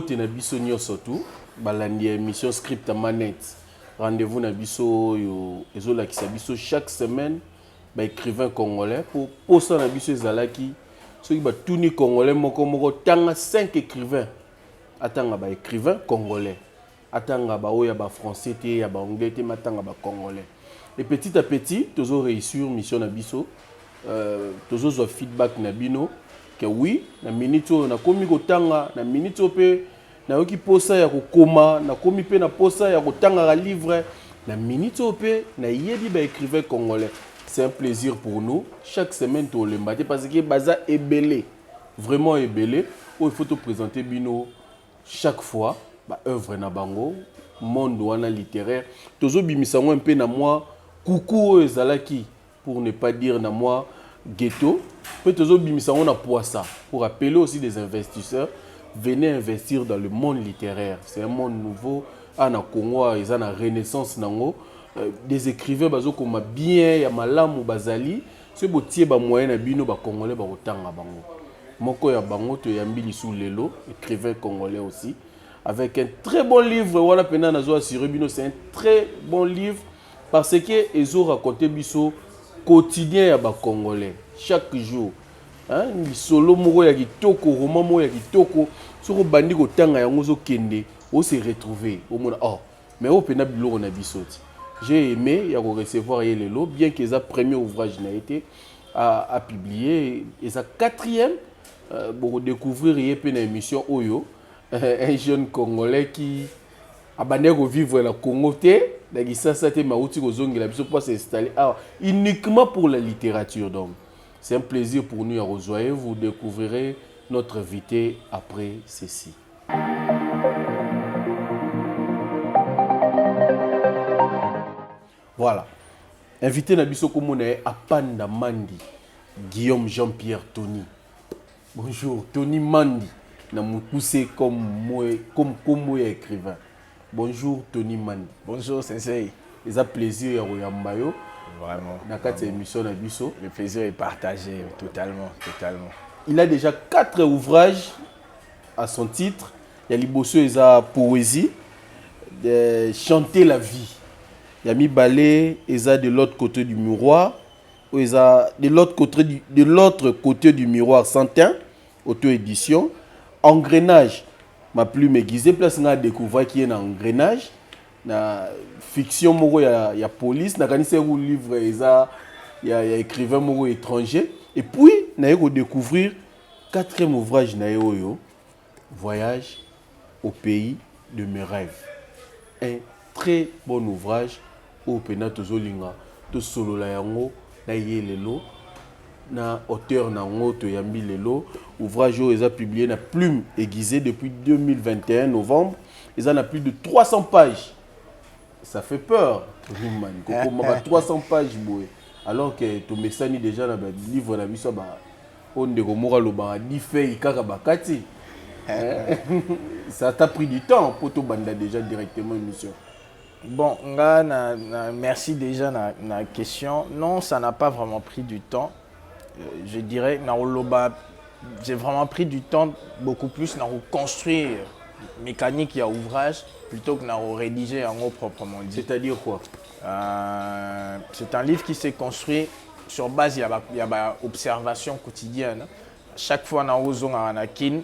mbote na biso nyonso tu balandi émission script à manette. Rendez-vous na biso yo ezolakisa biso chaque semaine ba écrivain congolais pour posa na biso ezalaki soki ba tuni congolais moko tanga 5 écrivains atanga ba écrivain congolais atanga ba oya ba français te ya ba anglais te matanga ba congolais et petit à petit tozo réussir mission na biso tozo zo feedback na bino que oui na minute na komi kotanga na minute pe na yoki posa ya kokoma na komi pe na posa ya kotanga la livre na minute pe na yebi ba écrivain congolais. C'est un plaisir pour nous chaque semaine to le matin parce que baza ebelé vraiment ebelé où il faut te présenter bino chaque fois ba œuvre na bango monde wana littéraire tozo bimisango un peu na moi coucou ezalaki pour ne pas dire na moi ghetto peut tozo bimisango na poissa pour appeler aussi des investisseurs. Venez investir dans le monde littéraire. C'est un monde nouveau. En Congo, ils ont une renaissance. Des écrivains bazo comme bien, ya malamu bazali. Ce botier ba moyen na bino ba congolais ba otanga bango. Moko ya bango to yambili sous lelo, écrivain congolais aussi. Avec un très bon livre. Voilà pena nazo assuré bino, c'est un très bon livre parce que ils ont raconté biso quotidien ya ba congolais chaque jour. Ni solo moko ya kitoko roman moko ya kitoko soko bandi ko tanga yango zo kende o se retrouver au mona oh mais au pena biloko na bisoti j'ai aimé ya ko recevoir yelelo bien que ça premier ouvrage n'a été à publier et sa quatrième pour découvrir yepé na émission Oyo un jeune congolais qui a bandé ko vivre la Congo té na kisasa té mauti ko zongela biso pour s'installer uniquement pour la littérature donc. C'est un plaisir pour nous à rejoindre. Vous découvrirez notre invité après ceci. Voilà. Invité Nabiso Komone Apanda Mandi, Guillaume Jean-Pierre Tony. Bonjour, Tony Mandi. Na poussé comme moi écrivain. Bonjour, Tony Mandi. Bonjour, Sensei. C'est un plaisir à Royambayo. Vraiment. Le plaisir est partagé totalement. Il a déjà 4 ouvrages à son titre. Il y a Liboso et sa poésie, Chanter la vie. Il y a Mibalé et ça de l'autre côté du miroir. De l'autre côté du miroir, Santin, auto-édition. Engrenage, ma plume aiguisée, place on a découvert qu'il y a un engrenage. Na fiction moko ya police na kanise ou livre eza ya écrivain moko étranger et puis na yeko découvrir 4e ouvrage na yo Voyage au pays de mes rêves. Un très bon ouvrage au pena tozolinga to solo la yango na yelelo na auteur na ngo to yambi lelo ouvrage eza publié na Plume Aiguisée depuis 2021 novembre ils en a plus de 300 pages. Ça fait peur, man. 300 pages, alors que tu me sani déjà dans le livre, on a 10 feuilles, ça t'a pris du temps pour te banda déjà directement une mission. Bon, merci déjà na question. Non, ça n'a pas vraiment pris du temps. Je dirais, j'ai vraiment pris du temps beaucoup plus à reconstruire mécanique et ouvrage plutôt que de rédiger en mot proprement dit. C'est-à-dire quoi? C'est un livre qui s'est construit sur base de l'observation quotidienne. Chaque fois que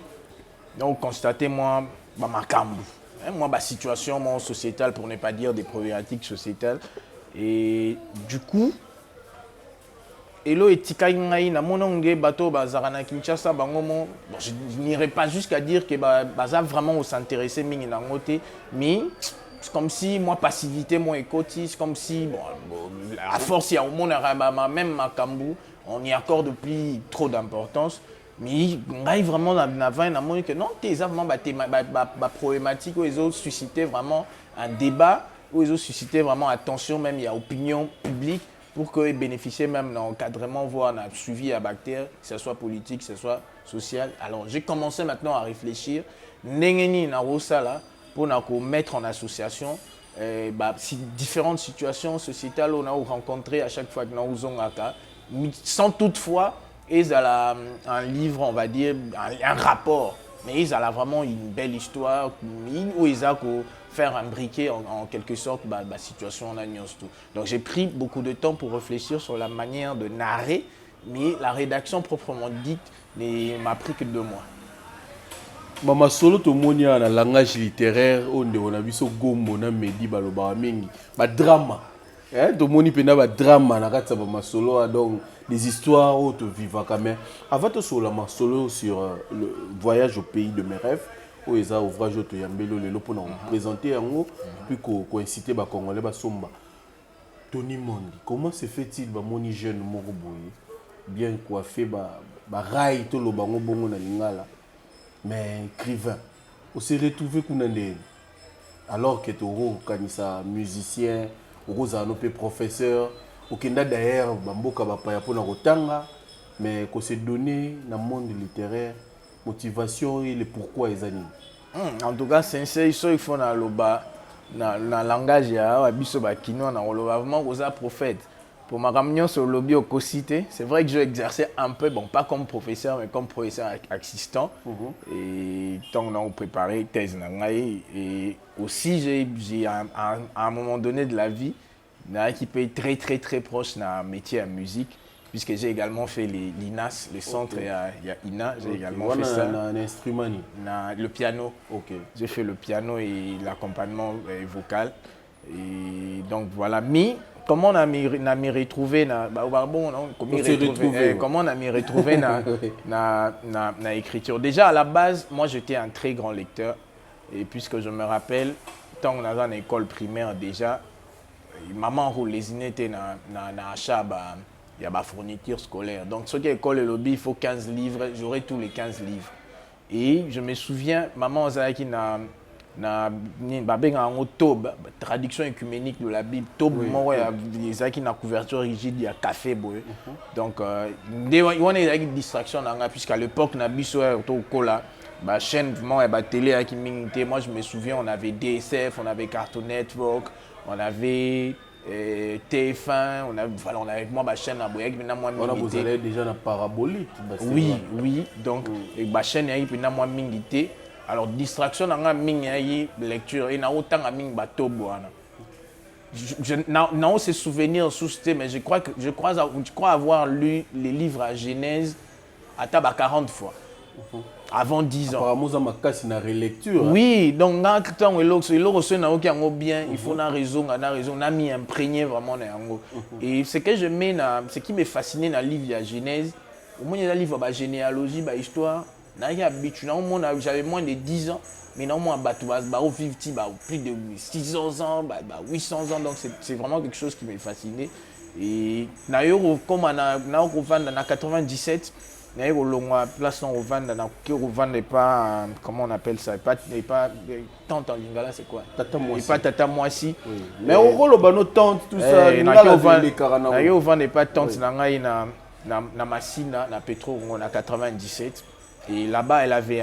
on constaté moi ma situation sociétale, pour ne pas dire des problématiques sociétales. Et du coup, je n'irai pas jusqu'à dire que baza vraiment s'intéresser mais c'est comme si moi passivité mon écoute, c'est comme si à force il y a au monde même Makambu on y accorde plus trop d'importance mais vraiment que non t'es vraiment problématique où ils ont suscité vraiment un débat où ils ont suscité vraiment attention même il y a opinion publique pour qu'ils bénéficient même d'un encadrement, voire d'un suivi à bactère, que ce soit politique, que ce soit social. Alors, j'ai commencé maintenant à réfléchir, pour mettre en association différentes situations sociétales qu'on a rencontrées à chaque fois que nous avons sans toutefois un livre, on va dire, un rapport mais ils ont vraiment une belle histoire où ils ont faire imbriquer en quelque sorte la situation en agnon tout. Donc j'ai pris beaucoup de temps pour réfléchir sur la manière de narrer, mais la rédaction proprement dite m'a pris que 2 mois. Mama solo to monia na langage littéraire onde on a biso gombo na medi baloba mingi ba drama to moni pena ba drama na kati ba masolo donc des histoires où tu vivas quand même avant to sur la masolo sur le voyage au pays de mes rêves où eza ouvrage to yambelo lelo pour nous présenter yango puis ko inciter ba congolais ba somba Tony Mondi comment se fait-il ba moni jeune moko boye bien coiffé ba rai to lo bango bongo na lingala mais écrivain, on s'est retrouvé alors que tu es musicien, tu es professeur, tu es d'ailleurs mais qu'on s'est donné dans le monde littéraire, motivation et le pourquoi les animes. En tout cas, sincère, il faut dans le langage, il y a vraiment prophète. Pour ma réunion sur le lobby au Cocité, c'est vrai que j'ai exercé un peu, bon, pas comme professeur, mais comme professeur assistant. Et tant qu'on a préparé thèse, et aussi j'ai à un moment donné de la vie, qui peut être très très très proche d'un métier à musique, puisque j'ai également fait l'INAS, le centre, il y a INA, j'ai également fait ça. Un instrument? Le piano. J'ai fait le piano et l'accompagnement vocal. Et donc voilà, comment on a m'y retrouvé comment on a m'y retrouvé dans l'écriture. Déjà à la base, moi j'étais un très grand lecteur et puisque je me rappelle, tant qu'on avait en école primaire déjà, maman les était dans l'achat il y a la fourniture scolaire. Donc ce qui est école et lobby, il faut 15 livres, j'aurai tous les 15 livres. Et je me souviens, maman qui na Tob, traduction écuménique de la Bible, Tob, les qui na couverture rigide, il y a café boy. Donc il y a une distraction puisqu'à l'époque na biso cola, bah chaîne vraiment bah télé qui m'inité. Moi je me souviens, on avait DSF, on avait Cartoon Network, on avait TF1, on avait moi ma chaîne à Boyek, maintenant moi vous allez déjà dans parabolique. Oui, donc ma chaîne est maintenant moi m'inité. Alors distraction dans la lecture et na autant à ming bateau boana. Non, ces souvenirs sous mais je crois avoir lu les livres à Genèse à taba 40 fois. Avant 10 ans. Apparemment ça m'a cassé na relecture. Oui, donc dans le temps où bien, il faut na raison, na mis imprégné vraiment na yango. Et ce que je mets ce qui me fascinait dans le livre à Genèse, au moins il y a le livre ba généalogie, ba histoire. J'avais moins de 10 ans, mais non, moi, plus de 600 ans, 800 ans, donc c'est vraiment quelque chose qui m'a fasciné. Et d'ailleurs, comme on a en 97, place pas, comment on appelle ça, pas tante en lingala, c'est quoi? Tata Moissi. Pas tata Moissi. Mais au rôle de tante, tout ça, il y a pas tante, na Massina, na Petro, on a 97. Et là-bas, elle avait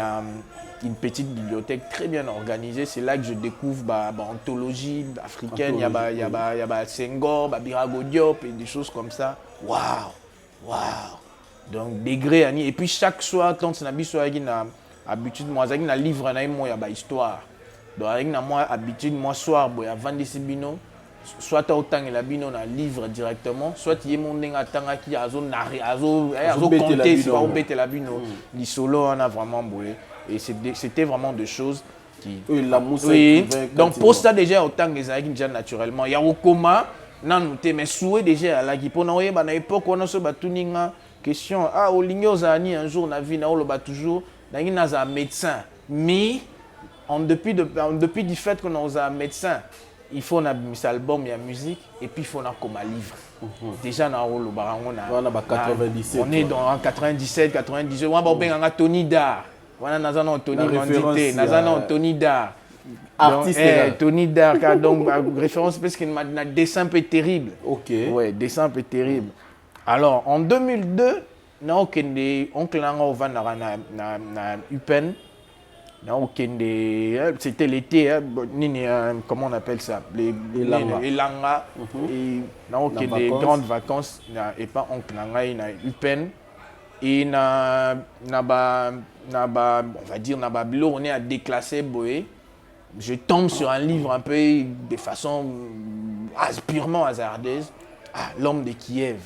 une petite bibliothèque très bien organisée. C'est là que je découvre anthologie africaine. Il y a Senghor, Birago Diop et des choses comme ça. Waouh! Donc, degré, et puis chaque soir, quand on a habitude, moi, j'ai un livre, il y a une histoire. Donc, moi, habitude, moi, soir, il y a 20 bino. Soit autant il a bino un livre directement, soit il y a mon tanga qui a narré, a compté, c'est pas embêter la bino. Les solos on a vraiment boulé et c'était vraiment des choses qui. Oui. Donc pour ça déjà autant les aïe déjà naturellement. Il y a au coma, non mais souhait déjà là qui pour nous à l'époque on a ce batuninga question au ligno zani un jour on a vu na le bat toujours na un médecin mais depuis du fait qu'on a un médecin il faut un album, il y a musique, et puis il faut un comme un livre. Déjà, on est dans 97, 98, on a Tony Dar. On a Tony Mandité, on a Tony Dar. Artiste. Tony Dar, donc référence parce qu'il m'a un dessin un peu terrible. Ouais, dessin un peu terrible. Alors, en 2002, on a UPenn. C'était l'été, comment on appelle ça? Les langas. Et des grandes vacances, et pas oncle Nanga, il y a UPenn. Et on va dire, on est à déclasser, boé. Je tombe sur un livre un peu de façon purement hasardeuse. Ah, l'homme de Kiev.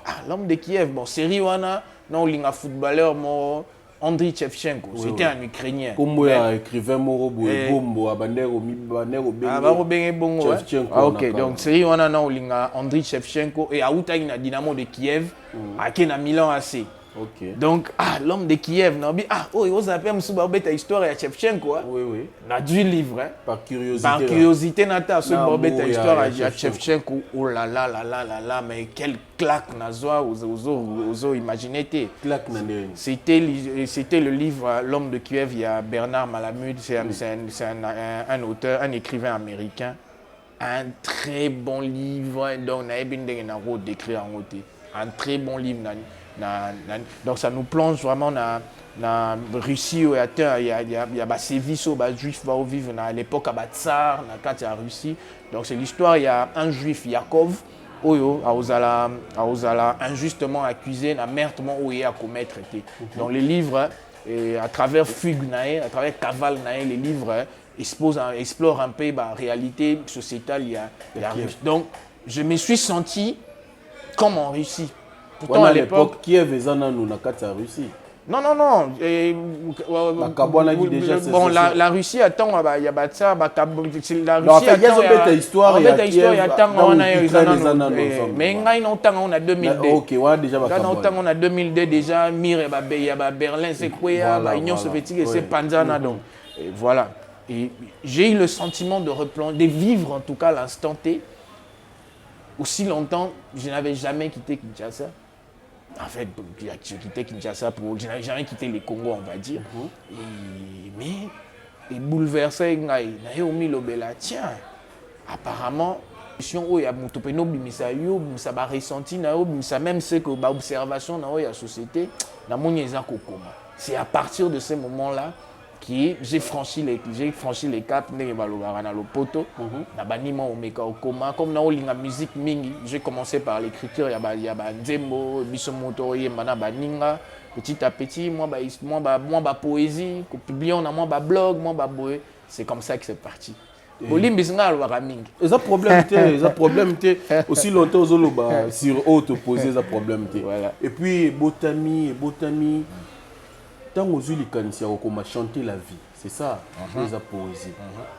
Ah, l'homme de Kiev, bon, série wana, non, il y a un footballeur, Andriy Shevchenko, c'était un Ukrainien. Comme un écrivain Moro Bombo, à Bandero Bongo. Ah, ok, donc série wana, non, il y a Andriy Shevchenko et à Outa, il y a Dynamo de Kiev, à Kena Milan AC. Okay. Donc, l'homme de Kiev, vous appelez une histoire de Shevchenko. Oui. On a dû livre. Par curiosité. Par curiosité, une histoire de Shevchenko. Oh là là, mais quelle claque vous imaginez. C'était le livre L'homme de Kiev, il y a Bernard Malamud, c'est un auteur, un écrivain américain. Un très bon livre, donc on a d'écrire en côté. Un très bon livre. Donc ça nous plonge vraiment dans la Russie où il y a des sévices aux juifs qui vivent à l'époque à Tsar, dans la Russie. Donc c'est l'histoire, il y a un juif, Yakov, qui a injustement accusé d'un meurtre où il a commettre. Donc les livres, à travers Fugue, à travers Kaval, les livres explorent un peu la réalité sociétale. Donc je me suis senti comme en Russie. Pourtant, à l'époque, Kiev est en Russie. Non. Bon, la Russie attend, il y a ça, la Russie attend, histoire, il y a mais on a 2002. Ok, déjà, on a 2002 déjà, il y a Berlin, c'est quoi, l'Union soviétique, c'est Panzana. Donc, voilà. Et j'ai eu le sentiment de vivre en tout cas l'instant T. Aussi longtemps, je n'avais jamais quitté Kinshasa. En fait, j'ai quitté Kinshasa je n'avais jamais quitté les Congo, on va dire. Mais bouleversé, tiens, apparemment, il y a ça va ressentir, même ce que l'observation de la société, c'est à partir de ce moment-là que j'ai franchi les caps dans le poteau. Comme dans la musique, j'ai commencé par l'écriture, il y a Nzembo, Bissomoto, Baninga. Petit à petit, moi, poésie, publié on a moi blog, c'est comme ça que c'est parti. Les problèmes aussi longtemps sur autre poser les problèmes. Et puis botami tant aux ulikanisia comment chanter la vie, c'est ça les poésie.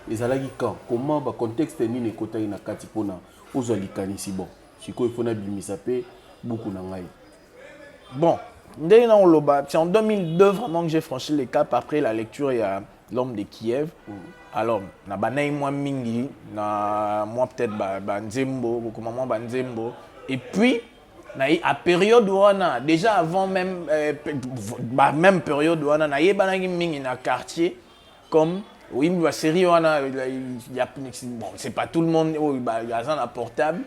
Les alagi quand comment ba contexte ni ne kota ina kati pona aux ulikanisi bon. Siko il faut na bimisa pe beaucoup na ngai. Bon, c'est en 2002 vraiment que j'ai franchi les caps après la lecture il y a L'homme de Kiev. Alors, na banaï moi mingi, na moi peut-être Nzembo, comment Nzembo. Et puis à période où on a déjà avant même période où on a mingi na quartier comme oui la série on a bon c'est pas tout le monde il y a un portable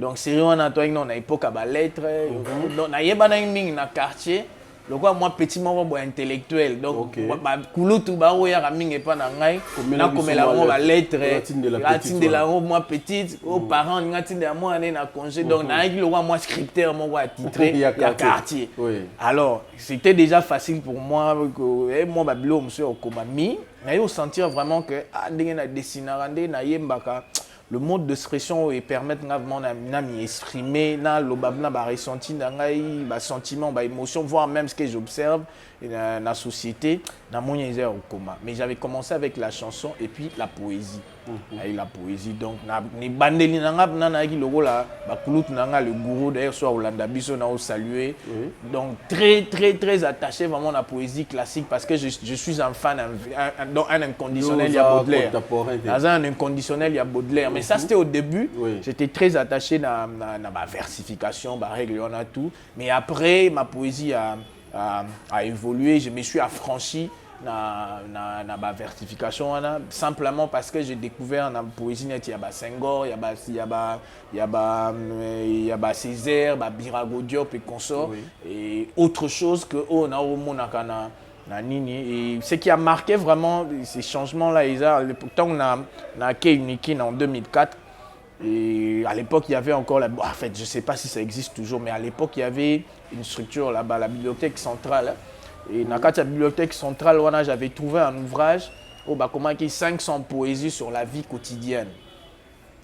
donc série on a toi on a époque à lettre donc na mingi na quartier. Donc moi petit moment intellectuel donc kulutu ba oya raminge pa na ngai na komela mo ba lettre latine de la moi petite aux parents ngatine de moi na congé donc na ki le moi scripteur mo wa titré ya quartier. Alors c'était déjà facile pour moi que moi ba bilo monsieur okomami na yo sentir vraiment que ndenge na dessiner na yembaka le mode d'expression et permettre vraiment de m'exprimer na lobabna ba ressenti na ngai ba sentiment ba émotion voir même ce que j'observe dans la société na mon yézer au coma. Mais j'avais commencé avec la chanson et puis la poésie. Avec la poésie donc na ni bandeli na ngap na ki logo la ba kulut na nga le gourou d'ailleurs soit Olanda biso na o saluer. Donc très attaché vraiment à la poésie classique parce que je suis un fan un inconditionnel il y a Baudelaire. Un inconditionnel il y a Baudelaire. Mais ça c'était au début, j'étais très attaché à ma versification, ma règle, on a tout. Mais après, ma poésie a évolué, je me suis affranchi dans ma versification, simplement parce que j'ai découvert dans la poésie, il y a Senghor, il y a Césaire, Birago Diop et consorts, et autre chose que on a au monde et ce qui a marqué vraiment ces changements-là, pourtant on a acquis Unikin en 2004. Et à l'époque, il y avait encore en fait, je ne sais pas si ça existe toujours, mais à l'époque, il y avait une structure là-bas, la bibliothèque centrale. Et dans la bibliothèque centrale, j'avais trouvé un ouvrage où il y a 500 poésies sur la vie quotidienne.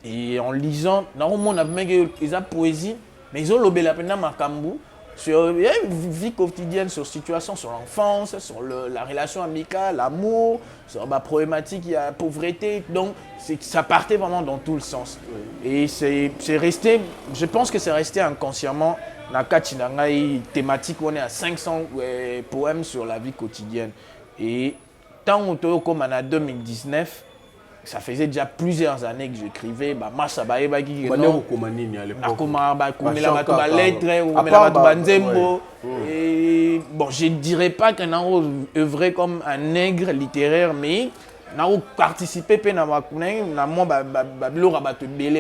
Et en lisant, normalement, on a même des poésies, mais ils ont l'obé la peine à Makambu sur la vie quotidienne, sur la situation, sur l'enfance, sur la relation amicale, l'amour, sur la problématique, il y a la pauvreté. Donc, ça partait vraiment dans tout le sens. Et c'est resté, je pense que c'est resté inconsciemment dans la thématique où on est à 500 poèmes sur la vie quotidienne. Et tant qu'on comme en 2019, ça faisait déjà plusieurs années que j'écrivais. Bon, je ne dirais pas que j'ai œuvré comme un nègre littéraire, mais j'ai participé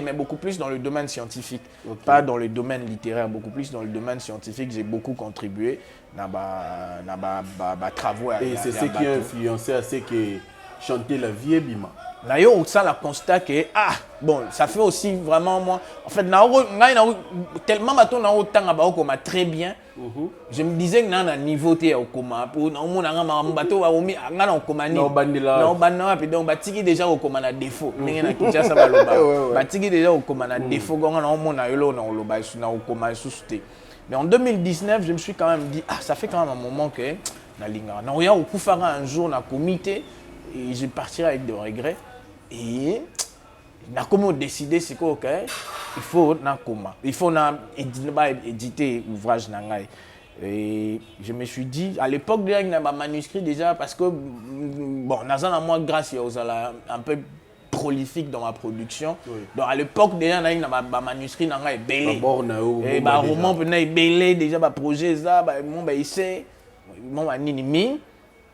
mais beaucoup plus dans le domaine scientifique. Pas dans le domaine littéraire, beaucoup plus dans le domaine scientifique. J'ai beaucoup contribué dans mes travaux. Et c'est ce qui a influencé à ce que chanter la vie est bima. D'ailleurs, on sent le constat que, ça fait aussi vraiment moi. En fait, tellement de très bien. Je me disais que dans un niveau déjà au coma. Déjà au coma défaut. Mais en 2019, je me suis quand même dit, ça fait quand même un moment que un jour dans le comité et je partirai avec des regrets. Et comment décider c'est quoi il faut éditer l'ouvrage nangai. Et je me suis dit à l'époque déjà il y a un manuscrit déjà parce que nazana moi grâce aux un peu prolifique dans ma production. Donc à l'époque déjà il y a un manuscrit nangai belé. Et roman venait belé déjà projet ça mon essai mon nini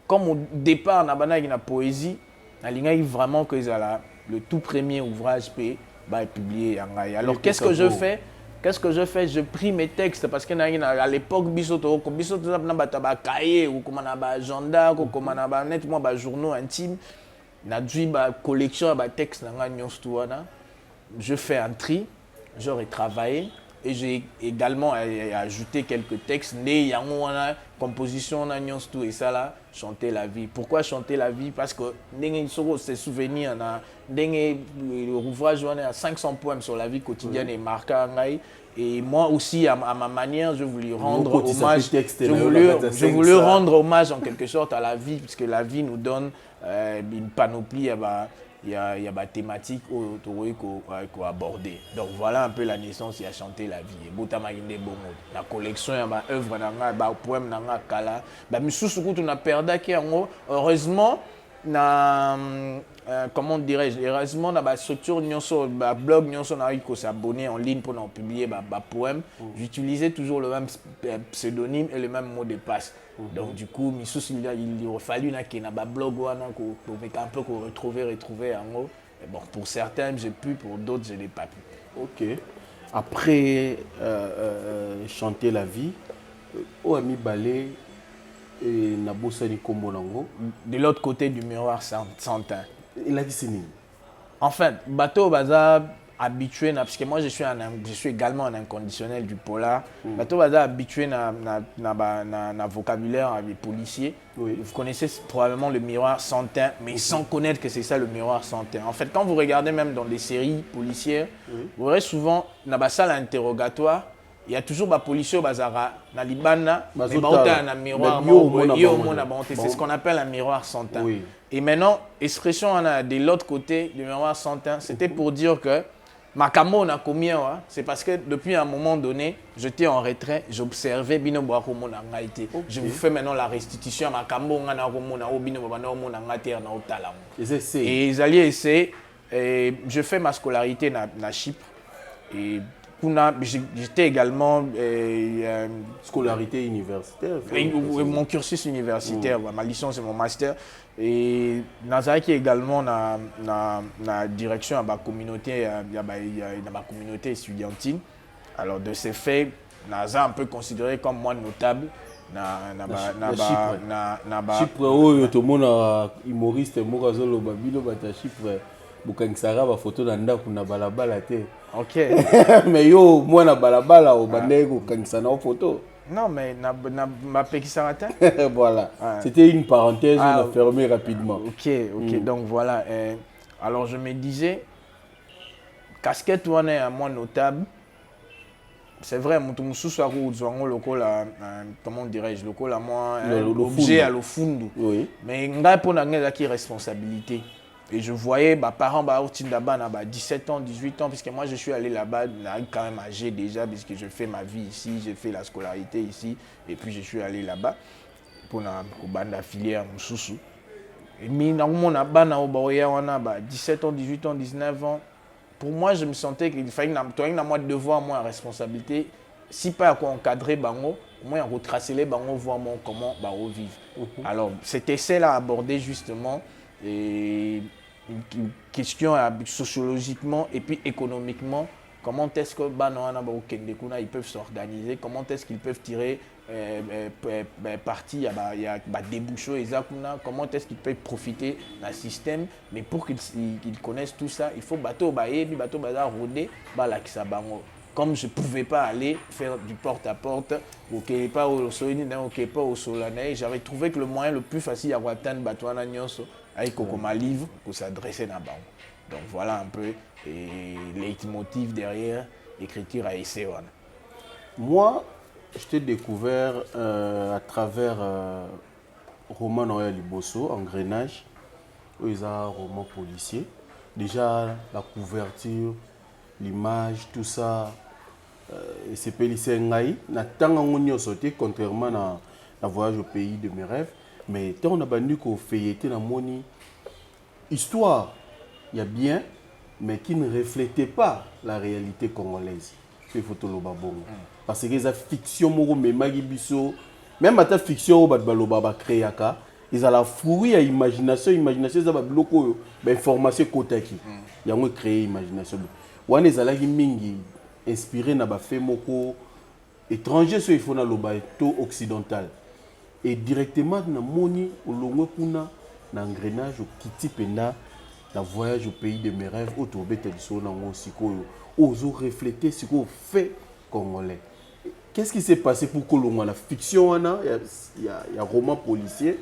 comme au départ on a une poésie. Vraiment que le tout premier ouvrage est publié. Alors qu'est-ce que je fais? Je prie mes textes parce qu'à l'époque, bisoto na cahier ou comme un agenda ou comme un nettement journaux intimes, na collection de textes je fais un tri, je retravaille. Et j'ai également ajouté quelques textes. Il y a une composition, et ça là, chanter la vie. Pourquoi chanter la vie? Parce que ces souvenirs, l'ouvrage a 500 poèmes sur la vie quotidienne et marqué. Et moi aussi, à ma manière, je voulais rendre hommage. Je voulais rendre hommage en quelque sorte à la vie, puisque la vie nous donne une panoplie. Il y a des thématiques qu'on aborder. Donc voilà un peu la naissance, il y a chanté la vie. La collection, il y a des œuvres, des poèmes, kala. On a perdu heureusement, comment dirais-je, heureusement, dans la structure, le blog, on a s'abonner en ligne pour publier des poèmes. J'utilisais toujours le même pseudonyme et le même mot de passe. Donc du coup, il aurait fallu qu'il y ait un blog un peu qu'on retrouver en haut. Bon, pour certains, j'ai pu, pour d'autres, je n'ai pas pu. Ok. Après chanter la vie, où a mis balai et Nabosani Kombo Nango. De l'autre côté du miroir sans teint. Il a dit c'est nini? En fait, bateau baza habitué parce que moi je suis également un inconditionnel du polar. Bateau baza habitué na vocabulaire des policiers. Vous connaissez probablement le miroir sans teint, mais sans connaître que c'est ça le miroir sans teint. En fait, quand vous regardez même dans des séries policières, vous verrez souvent dans la salle interrogatoire. Il y a toujours des policiers bazara na libana mais un miroir c'est ce qu'on appelle un miroir sans teint. Et maintenant expression de l'autre côté du miroir sans teint, c'était pour dire que Makamo na commis c'est parce que depuis un moment donné, j'étais en retrait, j'observais bino boako mona ngaité. Je vous fais maintenant la restitution à Makamo ngana ko mona obino babana mona ngaté na otala. Et ils allaient essayer et je fais ma scolarité na Chypre et j'étais également scolarité universitaire. Mon cursus universitaire, ma licence et mon master. Et Nazaraki également na direction à ma communauté, ma communauté estudiantine. Alors de ces faits, Naza un peu considéré comme moi notable. Chypre oyo to mona humoriste mokazolo babilo bata Chypre. Bukanisara ba photo na ndako na balabala te. OK. Mais yo moi na balabala o bandeko kanisana photo. Non, mais ma qui s'arrête. Voilà. Ouais. C'était une parenthèse, on Ah, a fermé rapidement. Ok. Donc voilà. Alors je me disais, casquette on est à moi notable. C'est vrai, mon souci à comment dirais-je, local à moi, objet à l'ofundu. Oui. Mais ngai pour n'a qui responsabilité. Et je voyais mes parents à 17 ans, 18 ans, puisque moi je suis allé là-bas, quand même âgé déjà, puisque je fais ma vie ici, j'ai fait la scolarité ici, et puis je suis allé là-bas pour la filière Moussoussou. Et puis, à 17 ans, 18 ans, 19 ans, pour moi, je me sentais qu'il fallait que moi devoir, moi, responsabilité. Si pas encadrer bango, au moins retracer les bango, voir comment vivre. Alors, c'était celle-là à aborder justement. Et une question sociologiquement et puis économiquement, comment est-ce que ils peuvent s'organiser, comment est-ce qu'ils peuvent tirer parti, il y a des bouchons, comment est-ce qu'ils peuvent profiter d'un système, mais pour qu'ils connaissent tout ça, il faut bateau roder, comme je ne pouvais pas aller faire du porte-à-porte, pas au Solanais, j'avais trouvé que le moyen le plus facile à atteindre Batouana Nyonso, avec un livre pour s'adresser à Bango. Donc voilà un peu les leitmotiv derrière l'écriture à essai. Moi, je t'ai découvert à travers roman Noël Liboso, Engrenage, où il y a un roman policier. Déjà, la couverture, l'image, tout ça, c'est policier Ngaï. Na tanga ngonyo sauté, contrairement à Voyage au pays de mes rêves. Mais tant on a bandu qu'on feuilleté dans mon histoire, il y a bien, mais qui ne reflétait pas la réalité congolaise. Il faut le babongo. Parce que les fiction, même à ta fiction, ils ont la fruit à imagination, imagination, ça va bloquer l'information côté qui. Ils ont créé imagination. Wan ils ont mingi inspiré na ba fait moko étranger so il faut na loba to occidental. Et directement na moni olongwe kuna na engrenage au kiti penda na voyage au pays de mes rêves autour de biso na ngo sikoyo ozo refléter ce qu'on fait congolais. Qu'est-ce qui s'est passé pour que l'on a la fiction il y a roman policier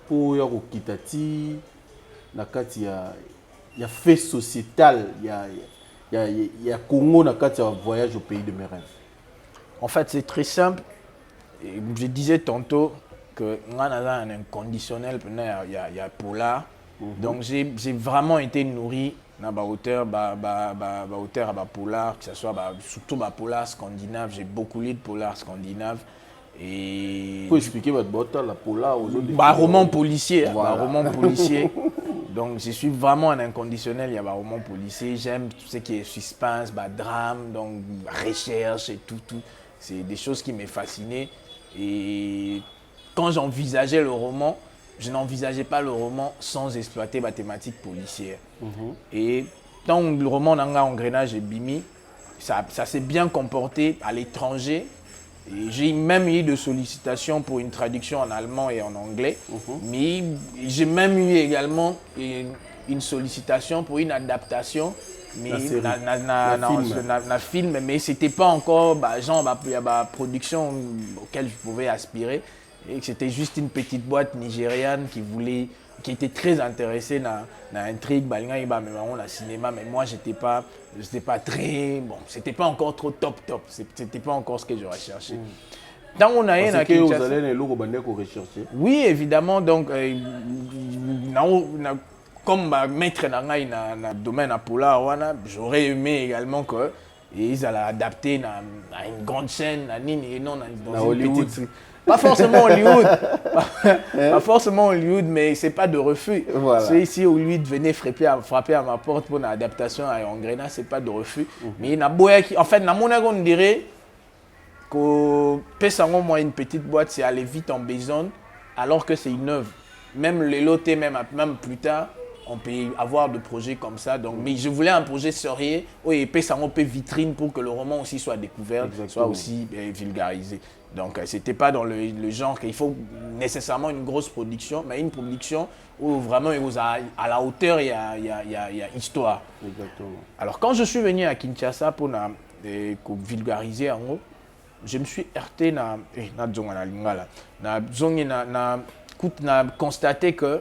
pour y a kitati na kati il y a fait sociétal il y a Congo na kati ya voyage au pays de mes rêves. En fait, c'est très simple. Je disais tantôt que on a un inconditionnel, il y a Polar. Donc j'ai vraiment été nourri dans la hauteur à Polar, que ce soit surtout Polar scandinave. J'ai beaucoup lu de Polar scandinave. Et il faut expliquer votre la Polar aux autres. Roman policier, voilà. Roman policier. Donc je suis vraiment un inconditionnel, il y a un roman policier, j'aime tout ce qui est suspense, drame, donc recherche et tout. C'est des choses qui m'ont fasciné. Et quand j'envisageais le roman, je n'envisageais pas le roman sans exploiter ma thématique policière. Et dans le roman Engrenage et Bimi, ça s'est bien comporté à l'étranger. J'ai même eu de sollicitations pour une traduction en allemand et en anglais. Mais j'ai même eu également une sollicitation pour une adaptation. Mais na film, mais c'était pas encore la production auquel je pouvais aspirer. Et c'était juste une petite boîte nigériane qui était très intéressée dans l'intrigue, dans le cinéma, mais moi j'étais pas très bon, c'était pas encore trop top, c'était pas encore ce que je recherchais. Tant on a parce que vous allez le rechercher. Oui, évidemment, donc comme maître dans le domaine à Polar, j'aurais aimé également que ils allaient adapter à une grande chaîne, dans Hollywood. Pas forcément Hollywood, pas forcément Hollywood, mais c'est pas de refus. Voilà. Si Hollywood venait frapper à ma porte pour une adaptation à Engrenage, c'est pas de refus. Mais il y a boya qui, en fait, on dirait que Pessango, moi, une petite boîte, c'est aller vite en besogne, alors que c'est une œuvre. Même les lotés, même plus tard, on peut avoir des projets comme ça. Donc, mais je voulais un projet sérieux où il peut vitrine pour que le roman aussi soit découvert, soit aussi vulgarisé. Donc, ce n'était pas dans le genre qu'il faut nécessairement une grosse production, mais une production où vraiment à la hauteur, il y a histoire. Exactement. Alors, quand je suis venu à Kinshasa pour vulgariser en gros, je me suis heurté na zonga na lingala. Na zongi na constaté que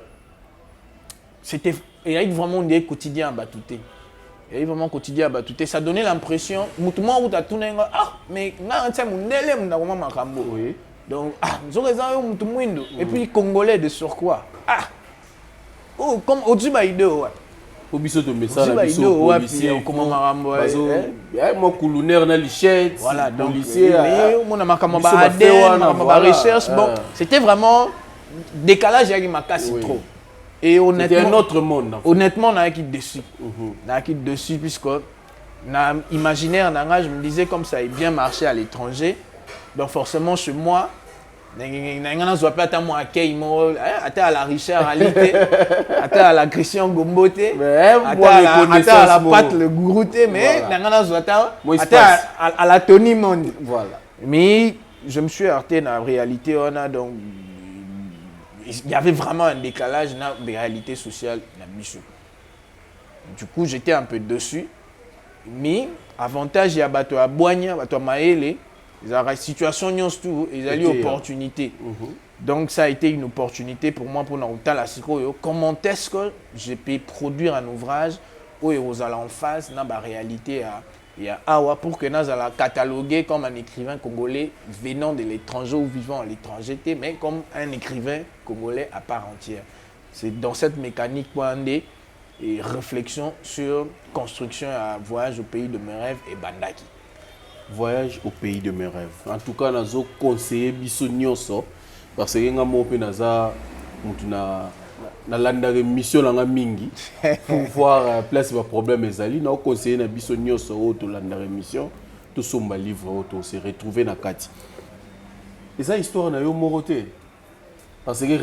c'était il y a vraiment des quotidiens à Batouté. Il y a vraiment quotidien à Batouté. Ça donnait l'impression, mutumo où tu as tourné, ah, mais là, on sait mon élève dans le Makambo. Oui. Donc, ah, nous avons raison, mutumo. Et puis, Congolais de surcroît. Ah, oh, comme au-dessus de l'idée. Au biso de message, au biso policier, comment Makambo. Moi, coulouneur dans lichette, voilà, donc, policier. Mon Makambo, ma recherche, bon, c'était vraiment décalage avec ma casse trop. Et honnêtement, c'était un autre monde. En fait. Honnêtement, on a quitté dessus. On a quitté dessus puisque dans l'imaginaire, je me disais comme ça a bien marché à l'étranger. Donc forcément, chez moi, je ne pas à moi accueil, à la richesse, à la Christian Gombote, à la pâte, le gourouté, mais à la Tony Monde. Voilà. Mais je me suis heurté dans la réalité, on a donc. Il y avait vraiment un décalage dans la réalité sociale dans Michou. Du coup, j'étais un peu dessus. Mais avantage, il y a bateau à Boigna, bateau à Maele, la situation tout, ils ont eu opportunité. Donc ça a été une opportunité pour moi pour nous la comment est-ce que je peux produire un ouvrage où ils allent en face dans la réalité et à Awa pour que nous allons cataloguer comme un écrivain congolais venant de l'étranger ou vivant à l'étranger, mais comme un écrivain congolais à part entière. C'est dans cette mécanique point et réflexion sur construction à voyage au pays de mes rêves et Bandaki. Voyage au pays de mes rêves. En tout cas, nous avons conseillé biso nyonso parce que nous avons na landa mission langa mingi pour voir place ba problème ezali na conseiller na biso nyonso o to landa mission to somba livre o to se retrouver na kati eza histoire na yo moroté parce que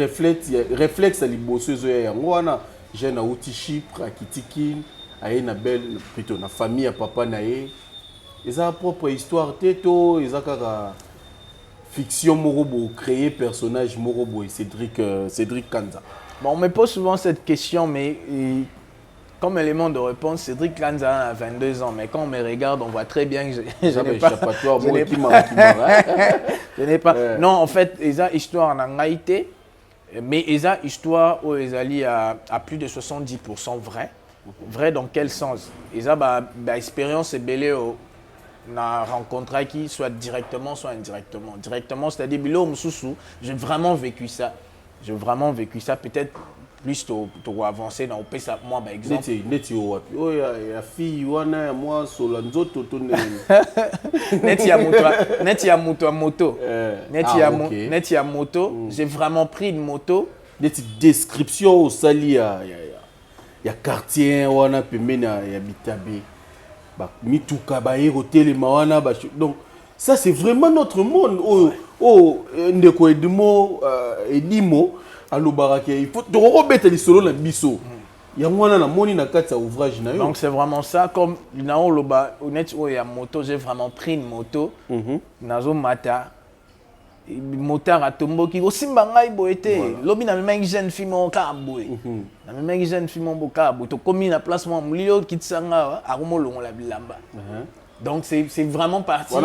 réflexe ali bosso zo ya yango wana jeune na uti Chypre akitikin aye na belle plutôt na famille ya papa na ye eza propre histoire teto eza kaka fiction morobo créer personnage morobo et Cédric Kanza. Bon, on me pose souvent cette question, mais comme élément de réponse, Cédric Kanza a 22 ans, mais quand on me regarde, on voit très bien que je n'ai pas. Non, en fait, il y a une histoire en Haïti, mais il y a une histoire où ils allaient à plus de 70% vrai. Vrai dans quel sens? Il y a une expérience belée on a rencontré qui soit directement, soit indirectement. Directement, c'est-à-dire, j'ai vraiment vécu ça. J'ai vraiment vécu ça. Peut-être plus tu avancer dans le pays, moi, par exemple. La fille, moi, Solanzo, moto. Moto. J'ai vraiment pris une moto. Des descriptions au sali, il y a quartier, il y a Bitabe. Donc ça c'est vraiment notre monde. Ndeko Edimo Edimo alobarake il faut te remettre les solos na biso. Ya mwana na moni na kati ouvrage na yo. Donc c'est vraiment ça comme nao loba honnête ya moto, j'ai vraiment pris une moto. Nazo mata motard atomboki osimba ngai boete lobi na même jeune fille mon kaboy na même jeune fille mon bokabo to komi na place moi mulilo kitsanga akomo longola bilamba. Donc c'est vraiment parti.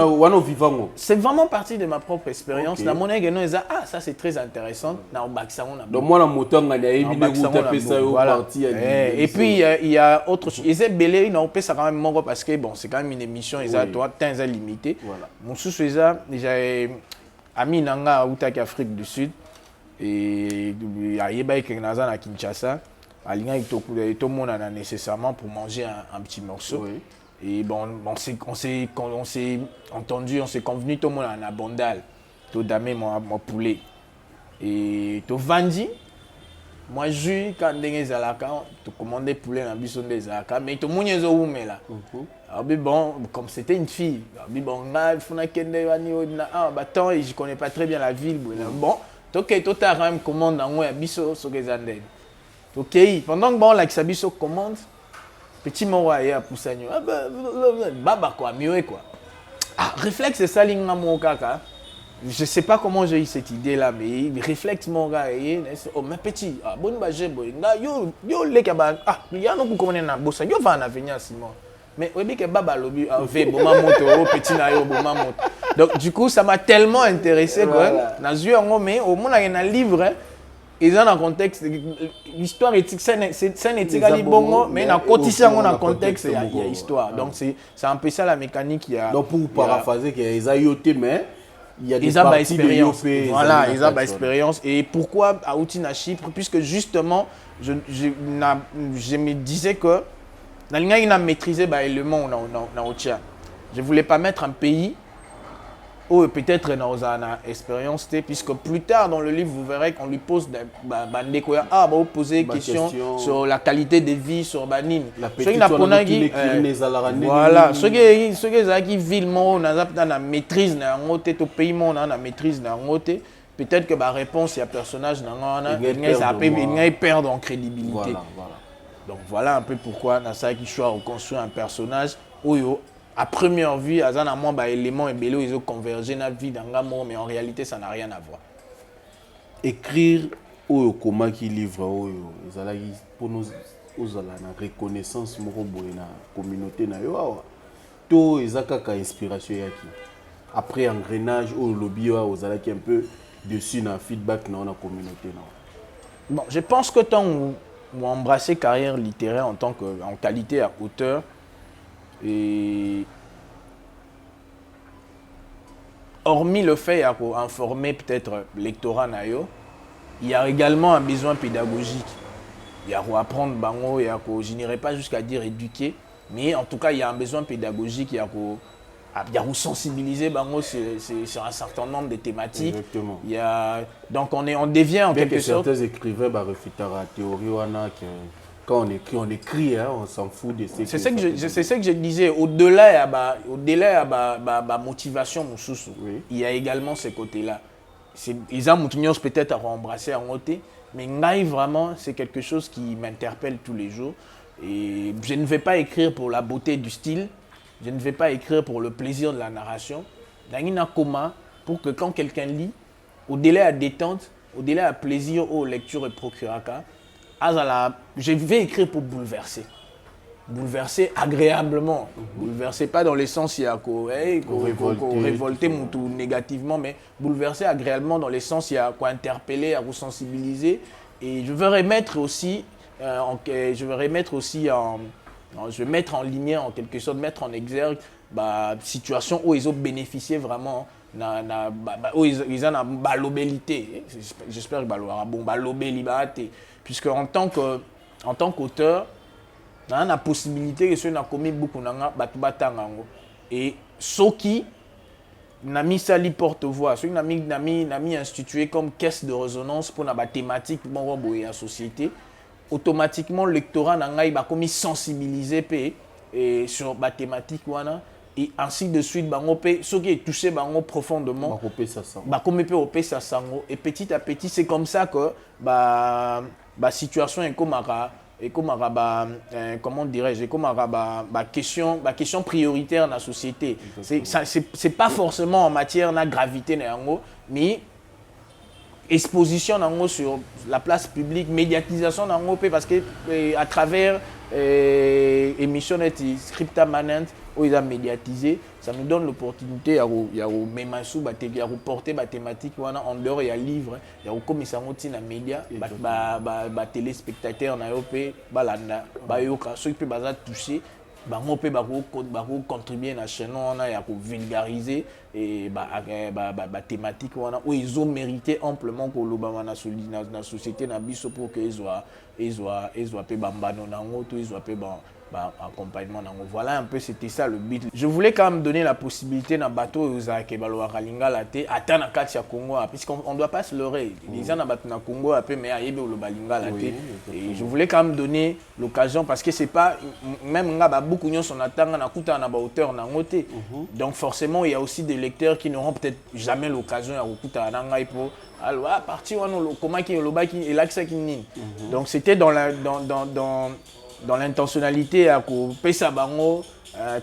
C'est vraiment parti de ma propre expérience. Na mon ego non ça c'est très intéressant na baksango na. Donc moi la moto ngana ebine go taper ça au parti. Et puis il y a autre chose. Ils belé na opé ça quand même mongo parce que bon c'est quand même une émission ils a toi temps limité. Mon sous j'ai ami nanga utaki Afrique du Sud et ayeba kenaza na Kinshasa alinga to mona nécessairement pour manger un petit morceau. Et bon on s'est entendu, on s'est convenu tout le monde en abondal to damé mon poulet et to vandi moi jus quand ndenge zalaka to commander poulet na biso ndezaka mais to munyezo umela. Bon, comme c'était une fille, bon, je connais pas très bien la ville. Bon, ok, tu as quand même commande dans moi, biso sur les andes. Ok, pendant que bon, la biso commande, petit mot à Poussagno, baba quoi, mieux quoi. Ah, réflexe c'est ça, l'inga mon kaka. Je sais pas comment j'ai eu cette idée là, mais réflexe mon gars, oh mais petit, bon bah j'ai boy, yo les kabas, il y a nous comment on a bossa, yo va en avenir Simon. Mais oui, que baba lobi avait bon moto, petit na yo bon moto. Donc du coup, ça m'a tellement intéressé Voilà. que nazui yango mais au moins il y a un livre ils ont un contexte l'histoire éthique c'est un éthique ali bongo mais na kotisi yango na contexte il y a histoire. Donc c'est un peu ça la mécanique il y a. Donc pour paraphraser que ils ont yoté mais il y a des ils ont parties de expérience. Yopé. Voilà, ils ont expérience. Et pourquoi à Outina Chypre? Puisque justement, je me disais que dans le a maîtrisé l'élément dans Otia. Je ne voulais pas mettre un pays où peut-être dans une expérience, puisque plus tard dans le livre, vous verrez qu'on lui pose des poser des questions sur la qualité de vie, sur Banine. La petite voilà, ceux qui vivent dans la maîtrise dans pays, la maîtrise dans peut-être que la réponse, il y a personnage ils perdent en crédibilité. Voilà. Donc voilà un peu pourquoi Nasa qui choisit de construire un personnage où à première vue, il y a un élément et ils ont convergé dans la vie d'un mot, mais en réalité, ça n'a rien à voir. Écrire ou comment qui livre pour nous la reconnaissance de la communauté na yo to ezaka inspiration yaki après engrenage au lobby aux qui un peu dessus na feedback dans la communauté na. Bon, je pense que tant ou embrasser carrière littéraire en qualité à auteur et hormis le fait d'informer peut-être lectorat nayo, il y a également un besoin pédagogique. Il y a à apprendre bango, je n'irai pas jusqu'à dire éduquer, mais en tout cas il y a un besoin pédagogique, il y a à sensibiliser bango sur un certain nombre de thématiques. Exactement. Donc on devient en quelque sorte. Certains écrivains refutent la théorie quand on écrit, hein, on s'en fout de ces. C'est ce que je disais. Au-delà de la motivation, oui. Il y a également ce côté-là. Ils ont peut-être à embrasser en côté, mais vraiment, c'est quelque chose qui m'interpelle tous les jours. Et je ne vais pas écrire pour la beauté du style, je ne vais pas écrire pour le plaisir de la narration. Pour que quand quelqu'un lit, au-delà de la détente, au-delà de la plaisir aux lectures et procuraka, je vais écrire pour bouleverser. Bouleverser agréablement. Bouleverser pas dans le sens il y a révolter tout négativement, mais bouleverser agréablement dans le sens il y a quoi interpeller, à vous sensibiliser. Et je veux remettre aussi, je vais mettre en ligne en quelque sorte, mettre en exergue situation où ils ont bénéficié vraiment. Où ils ont une lobélité. J'espère que lobélité. Puisque en tant qu'auteur, on a la possibilité que ceux qui ont commis beaucoup de et ceux qui ont mis ça porte-voix, ceux qui ont mis institué comme caisse de résonance pour la thématique de la société, automatiquement le lectorat a commis sensibiliser sur la thématique et ainsi de suite ceux qui ont touché profondément et petit à petit c'est comme ça que la situation est comme comment dirais-je comme question prioritaire dans la société. C'est pas forcément en matière de gravité mais exposition sur la place publique, médiatisation parce que à travers émission scripta manent où ils ont médiatisé, ça nous donne l'opportunité de porter la thématique en dehors il y a livre, il y a comme ça na média, téléspectateurs na yope balanda bayoka ceux qui peuvent toucher bango pe contribuer na chaîne on ya ko vulgariser et thématique où ils ont mérité amplement ko lobama na société na biso pour que ils soient pe bambano nango to ils soient pe accompagnement. Voilà un peu, c'était ça le but. Je voulais quand même donner la possibilité à bateau aux Akebaloaralinga laté atteindre à Katia Congo puisqu'on ne doit pas se leurrer. Les gens na Congo mais à Yebe ou le Balinga laté. Et je voulais quand même donner l'occasion parce que c'est pas même beaucoup de gens attendent na kuta na hauteur na ngoté. Donc forcément il y a aussi des lecteurs qui n'auront peut-être jamais l'occasion à kuta na ngai pour alors à partir comment qui le baki et l'accès qui ni. Donc c'était dans l'intentionnalité à Pesa Bango,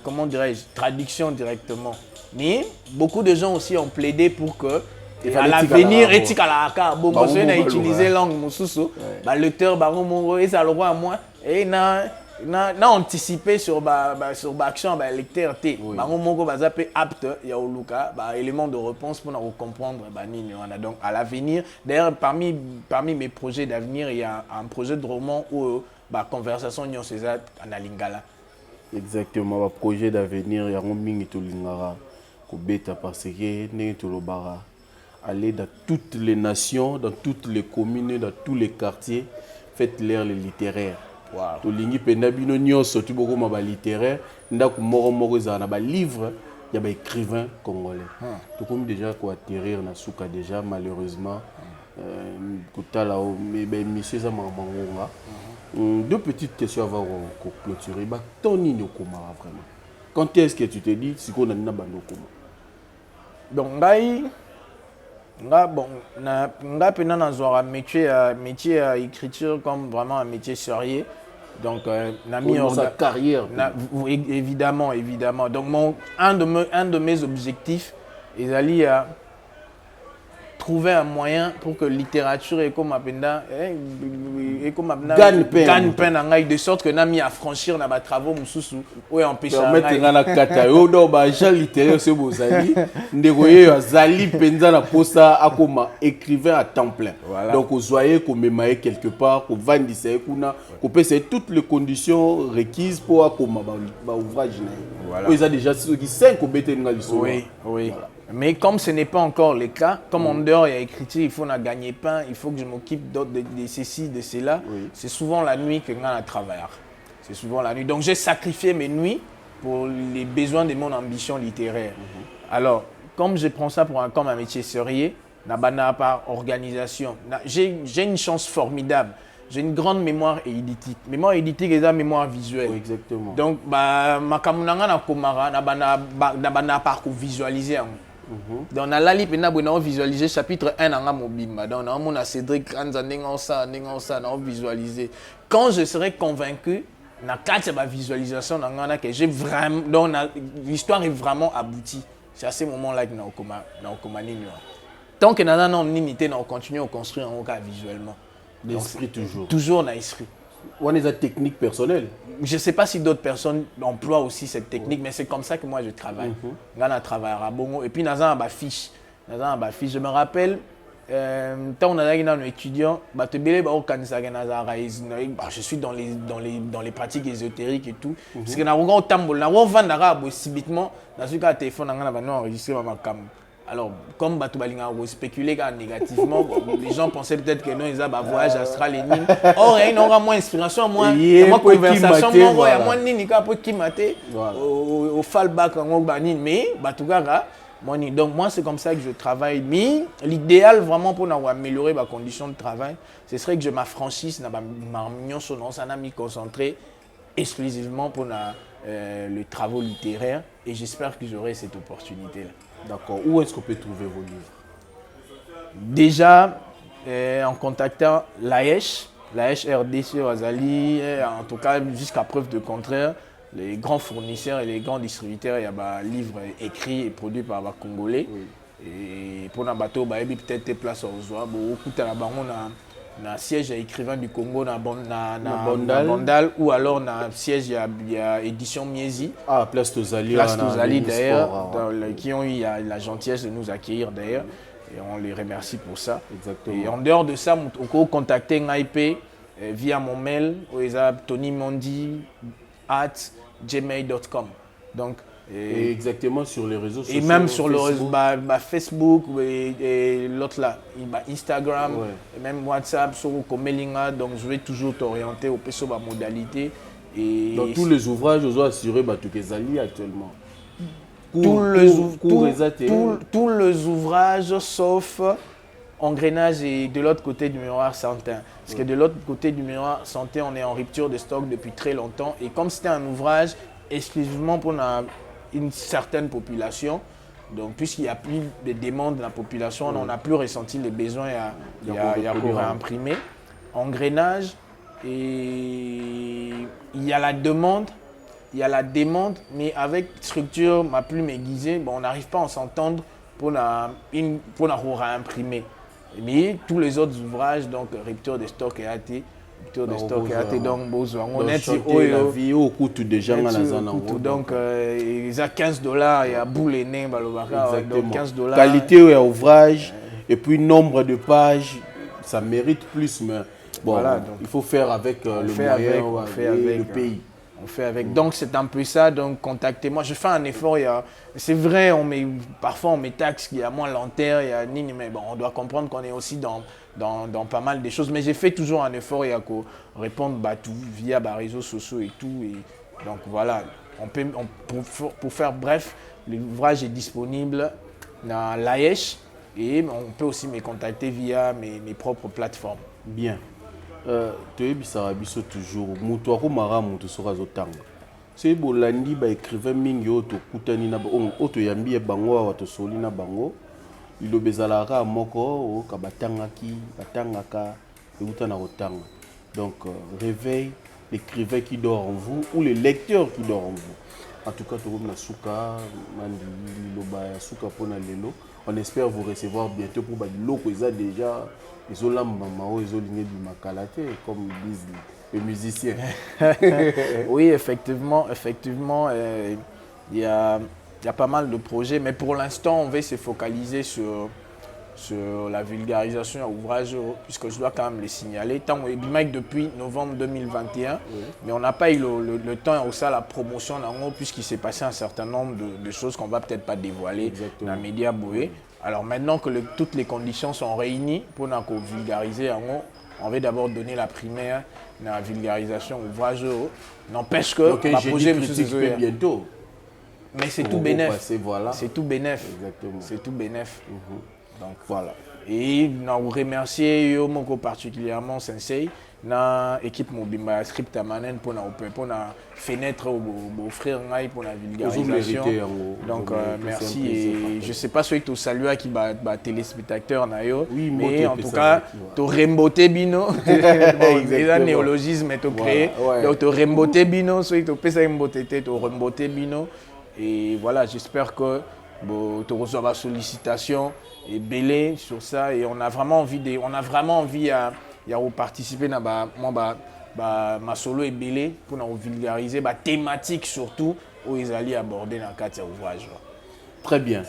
comment dirais-je, traduction directement. Mais beaucoup de gens aussi ont plaidé pour que à l'avenir, éthique à la haka, bon, on a utilisé langue mususu, le lecteur Bango Mongo et ça le roi à moi, et na anticiper sur sur action lecteur T. Oui. Bango moko baza pe apte ya oluka élément de réponse pour comprendre nini wana. Donc à l'avenir, d'ailleurs parmi mes projets d'avenir, il y a un projet de roman où conversation nyon César na lingala. Exactement, le projet d'avenir, il y a un mingi to lingara ko beta parce que ndenge to lobara aller dans toutes les nations, dans toutes les communes, dans tous les quartiers, faites l'air les littéraires. Wow. To lingi penda bino nyonso tu boko ma littéraire, ndako moko za na ba livre, il y a ba écrivain congolais. To comme déjà ko atterrir na suka déjà malheureusement kotala mais monsieur za mangonga. Deux petites questions avant de clôturer. Ton nini vraiment. Quand est-ce que tu te dis si on a une bande donc nga pena na zwa métier écriture comme vraiment un métier sérieux. Donc na mis sa carrière. Évidemment. Donc un de mes objectifs est aller à trouver un moyen pour que littérature et comme gagne peine de sorte que nami à franchir na ba travaux mususu ou empêcher permettre na kata yo do ba Jean littéraire ce bozali ndekoye azali penza na posa akoma écrivain à temps plein. Voilà. Donc vous voyez qu'on memaye quelque part pour vandisa kuna ko pese toutes les conditions requises pour akoma ba ouvrage na. Voilà. Ils a déjà ceux qui 5 au bete nga liso. Oui. Voilà. Mais comme ce n'est pas encore le cas, comme en dehors il y a écriture, il faut gagner pain, il faut que je m'occupe de ceci, de cela. Oui. C'est souvent la nuit que je travaille. C'est souvent la nuit. Donc j'ai sacrifié mes nuits pour les besoins de mon ambition littéraire. Alors, comme je prends ça comme un métier sérieux, par organisation, j'ai une chance formidable. J'ai une grande mémoire éditique. Mémoire éditique et mémoire visuelle. Oui, exactement. Donc, ma kamunanga na komara na parcours visualisé. Donc, na lali pena on visualiser chapitre 1 dans mobimba. Donc, on a Cédric Kanza on visualiser. Quand je serai convaincu na quatre visualisation que j'ai vraiment donc l'histoire est vraiment aboutie. C'est à ce moment-là que na okoma nini. Tant que nana non limité on continue à construire en cas visuellement. L'esprit toujours. Toujours dans l'esprit. On est des techniques personnelles. Je ne sais pas si d'autres personnes emploient aussi cette technique, mais c'est comme ça que moi je travaille. Je travaille à Bongo. Et puis, dans un fiche. Je me rappelle, quand on a un étudiant, je suis dans les pratiques ésotériques et tout. Parce que on subitement, dans ce cas, le téléphone, on a enregistré ma caméra. Alors, comme Batoubalinga a spéculé négativement, les gens pensaient peut-être que non, ils ont un voyage astral et nini. Or, il y a moins d'inspiration, moins conversation, moins nini, qui mate au fallback, mais Batougaga. Donc, moi, c'est comme ça que je travaille. Mais l'idéal, vraiment, pour améliorer ma condition de travail, ce serait que je m'affranchisse, je m'y concentrer exclusivement pour les travaux littéraires. Et j'espère que j'aurai cette opportunité-là. D'accord. Où est-ce qu'on peut trouver vos livres? Déjà, en contactant l'AESH RDC Azali, en tout cas jusqu'à preuve de contraire, les grands fournisseurs et les grands distributeurs, il y a des livres écrits et produits par les Congolais. Oui. Et pour un bateau, il y a peut-être des places aux oies. On a un siège à écrivain du Congo dans Bandal, ou alors on a un siège à édition Miezi. Ah, Place Tozali d'ailleurs, qui ont eu la gentillesse de nous accueillir d'ailleurs. Et on les remercie pour ça. Exactement. Et en dehors de ça, on peut contacter Ngaipé via mon mail, tonymondi@gmail.com. Donc, et exactement sur les réseaux sociaux. Et même sur le Facebook et l'autre là, Instagram, et même WhatsApp, sur Komelinga. Donc je vais toujours t'orienter au sur ma modalité. Et dans tous les ouvrages, je dois assurer Batoukezali actuellement. Tous les ouvrages sauf Engrenage et de l'autre côté du miroir Santin. Parce que de l'autre côté du miroir Santin, on est en rupture de stock depuis très longtemps. Et comme c'était un ouvrage exclusivement pour une certaine population, donc puisqu'il n'y a plus de demandes de la population, on n'a plus ressenti les besoins pour imprimer. Engrenage, et il y a la demande, mais avec structure ma plume aiguisée, on n'arrive pas à s'entendre pour imprimer. Mais tous les autres ouvrages, donc rupture de stock et AT, rupture de stock et donc bozwa on est la vie au coût de gens à la zone donc ils a $15 et à boule et nez balobaka donc $15 qualité ou ouvrage et puis nombre de pages ça mérite plus mais bon voilà, donc, il faut faire avec le moyen et le pays. On fait avec. Donc c'est un peu ça, donc contactez-moi. Je fais un effort, c'est vrai, parfois on met taxe, il y a moins lenteur, il y a nini, mais bon, on doit comprendre qu'on est aussi dans pas mal de choses. Mais j'ai fait toujours un effort, il y a qu'à répondre tout via les réseaux sociaux et tout. Et donc voilà, pour faire bref, l'ouvrage est disponible dans l'AESH et on peut aussi me contacter via mes propres plateformes. Bien. Toyebisaka biso toujours moto akomaka moto soki azotanga soki bolandi baécrivain mingi oyo tokutani na oyo toyambi ye bango awa tosoli na bango liloba ezalaka moko oyoka batangaka euta na kotanga donc réveil l'écrivain qui dort en vous ou le lecteur qui dort en vous en tout cas tokomi na suka mandi liloba ya suka mpona lelo on espère vous recevoir bientôt pour biloko eza déjà comme disent les musiciens. Oui, effectivement, il y a pas mal de projets, mais pour l'instant, on va se focaliser sur la vulgarisation à ouvrage, puisque je dois quand même les signaler. Tant que depuis novembre 2021, mais on n'a pas eu le temps aussi à la promotion, puisqu'il s'est passé un certain nombre de choses qu'on ne va peut-être pas dévoiler dans les médias boués. Alors maintenant que toutes les conditions sont réunies pour nous vulgariser, on va d'abord donner la primaire dans la vulgarisation ouvrage. N'empêche que le projet me bientôt. Mais c'est tout bénéf. Voilà. C'est tout bénéf. Exactement. C'est tout bénéf. Donc voilà. Et nous remercier particulièrement Sensei, na équipe mobimba script amanen pour na fenêtre offrir pour la vulgarisation. Donc merci et je sais pas si tu salues qui téléspectateur na yo, mais en tout cas tu remboté bino des néologismes et tu créé donc tu remboté bino soit tu pesa remboté tu remboté bino et voilà j'espère que tu reçois ma sollicitation et belé sur ça et on a vraiment envie à participer dans ma solo et belé pour nous vulgariser ma thématique surtout où ils allaient aborder dans le cadre de l'ouvrage. Très bien.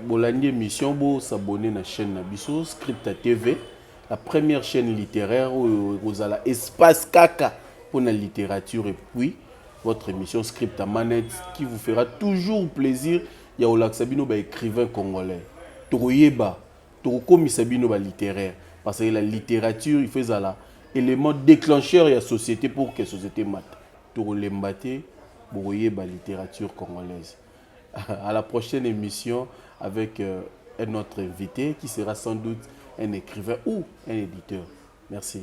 Bolandi émission bo s'abonner à la chaîne Nabiso Scripta TV, la première chaîne littéraire où vous avez espace caca pour la littérature et puis votre émission Scripta Manette qui vous fera toujours plaisir. Il y a Olak Sabino écrivain congolais. Toroyeba, Torokomi Sabino littéraire. Parce que la littérature, il fait ça élément déclencheur de la société pour que la société mate. Torolembate, Boroyeba littérature congolaise. À la prochaine émission avec un autre invité qui sera sans doute un écrivain ou un éditeur. Merci.